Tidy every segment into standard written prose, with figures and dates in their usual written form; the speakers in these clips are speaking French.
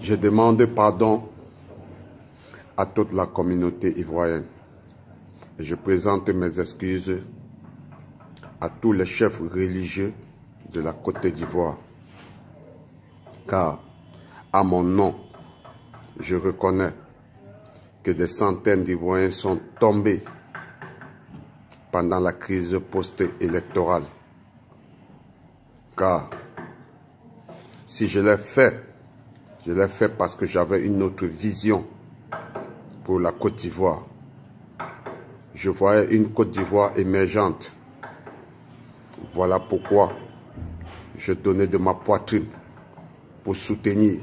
Je demande pardon à toute la communauté ivoirienne. Je présente mes excuses à tous les chefs religieux de la Côte d'Ivoire. Car, à mon nom, je reconnais que des centaines d'Ivoiriens sont tombés pendant la crise post-électorale. Car, si je l'ai fait parce que j'avais une autre vision pour la Côte d'Ivoire. Je voyais une Côte d'Ivoire émergente. Voilà pourquoi je donnais de ma poitrine pour soutenir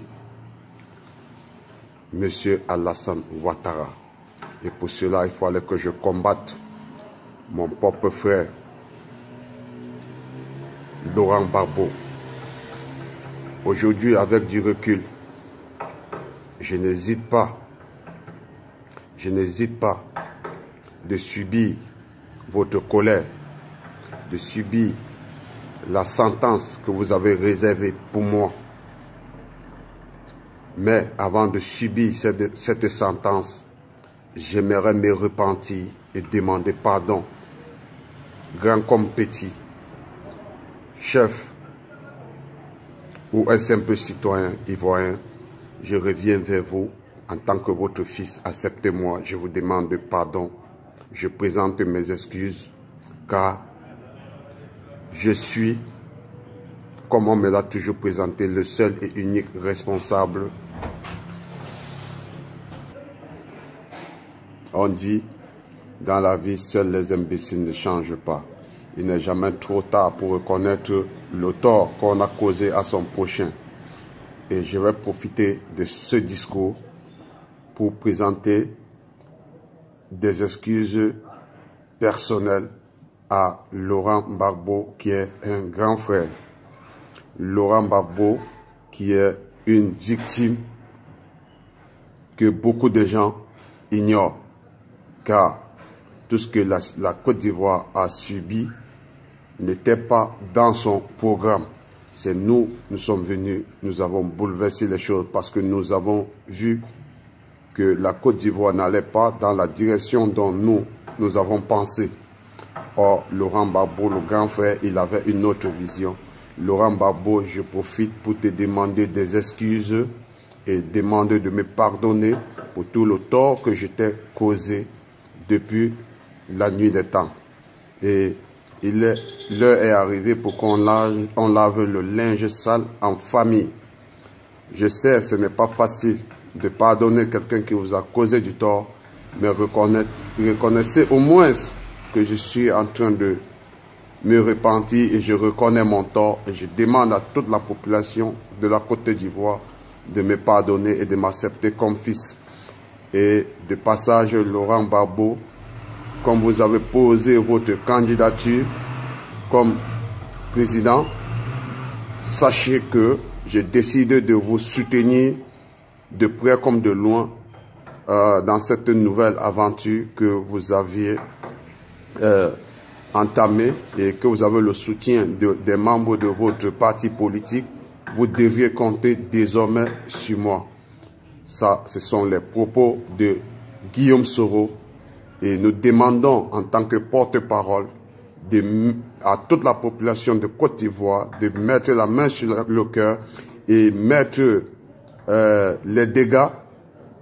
M. Alassane Ouattara. Et pour cela, il fallait que je combatte mon propre frère, Laurent Gbagbo. Aujourd'hui, avec du recul, je n'hésite pas de subir votre colère, de subir la sentence que vous avez réservée pour moi. Mais avant de subir cette sentence, j'aimerais me repentir et demander pardon, grand comme petit, chef ou un simple citoyen ivoirien. Je reviens vers vous en tant que votre fils. Acceptez-moi, je vous demande pardon. Je présente mes excuses car je suis, comme on me l'a toujours présenté, le seul et unique responsable. On dit, dans la vie, seuls les imbéciles ne changent pas. Il n'est jamais trop tard pour reconnaître le tort qu'on a causé à son prochain. Et je vais profiter de ce discours pour présenter des excuses personnelles à Laurent Gbagbo, qui est un grand frère. Laurent Gbagbo, qui est une victime que beaucoup de gens ignorent, car tout ce que la Côte d'Ivoire a subi n'était pas dans son programme. C'est nous sommes venus, nous avons bouleversé les choses parce que nous avons vu que la Côte d'Ivoire n'allait pas dans la direction dont nous avons pensé. Or, Laurent Gbagbo, le grand frère, il avait une autre vision. Laurent Gbagbo, je profite pour te demander des excuses et demander de me pardonner pour tout le tort que je t'ai causé depuis la nuit des temps. Et l'heure est arrivée pour qu'on lave le linge sale en famille. Je sais, ce n'est pas facile de pardonner quelqu'un qui vous a causé du tort, mais reconnaissez au moins que je suis en train de me repentir et je reconnais mon tort et je demande à toute la population de la Côte d'Ivoire de me pardonner et de m'accepter comme fils. Et de passage, Laurent Gbagbo, comme vous avez posé votre candidature comme président, sachez que je décide de vous soutenir de près comme de loin dans cette nouvelle aventure que vous aviez entamée et que vous avez le soutien des membres de votre parti politique. Vous devriez compter désormais sur moi. Ça, ce sont les propos de Guillaume Soro. Et nous demandons en tant que porte-parole à toute la population de Côte d'Ivoire de mettre la main sur le cœur et mettre les dégâts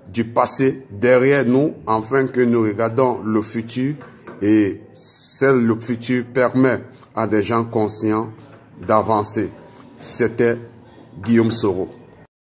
du passé derrière nous afin que nous regardons le futur et seul le futur permet à des gens conscients d'avancer. C'était Guillaume Soro.